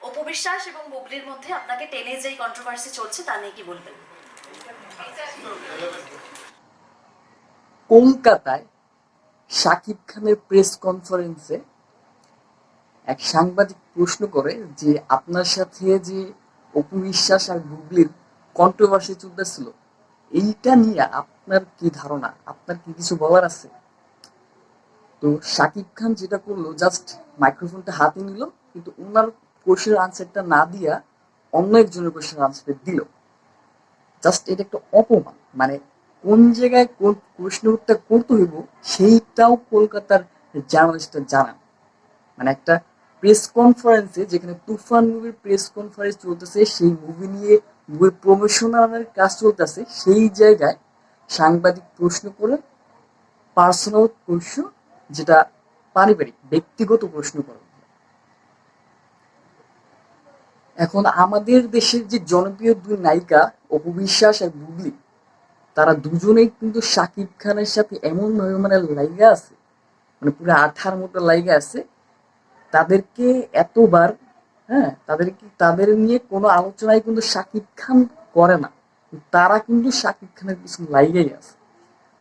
অপু বিশ্বাস এবং বুবলির মধ্যে আপনাকে টেনে যেই কন্ট্রোভার্সি চলছে তা নিয়ে কি বলবেন? কলকাতায় শাকিব খানের প্রেস কনফারেন্সে এক সাংবাদিক প্রশ্ন করে যে আপনার সাথে যে অপু বিশ্বাস আর বুবলির কন্ট্রোভার্সি চলতেছিল, এইটা নিয়ে আপনার কি ধারণা, আপনার কি কিছু বলার আছে? তো শাকিব খান যেটা করলো, জাস্ট মাইক্রোফোনটা হাতে নিল, কিন্তু ওনার কোশ্চেনের আনসারটা না দিয়া অন্য একজনের কোশ্চেনের আনসারটা দিল। জাস্ট এটা একটা অপমান। মানে কোন জায়গায় কোন প্রশ্নের উত্তর করতে হইব সেইটাও কলকাতার জার্নালিস্টরা জানান। মানে একটা প্রেস কনফারেন্সে, যেখানে তুফান মুভির প্রেস কনফারেন্স চলতেছে, সেই মুভি নিয়ে মুভির প্রমোশনালের কাজ চলতেছে, সেই জায়গায় সাংবাদিক প্রশ্ন করে পার্সোনাল প্রশ্ন, যেটা পারিবারিক ব্যক্তিগত প্রশ্ন করে। এখন আমাদের দেশের যে জনপ্রিয় দুই নায়িকা অপু বিশ্বাস আর বুবলি, তারা দুজনেই কিন্তু শাকিব খানের সাথে এমন ভাবে মানে লাইগা আছে, মানে পুরো আঠার মতো লাইগা আছে। তাদেরকে এতবার, হ্যাঁ, তাদের নিয়ে কোনো আলোচনায় কিন্তু শাকিব খান করে না, তারা কিন্তু শাকিব খানের পিছনে লাইগাই আছে।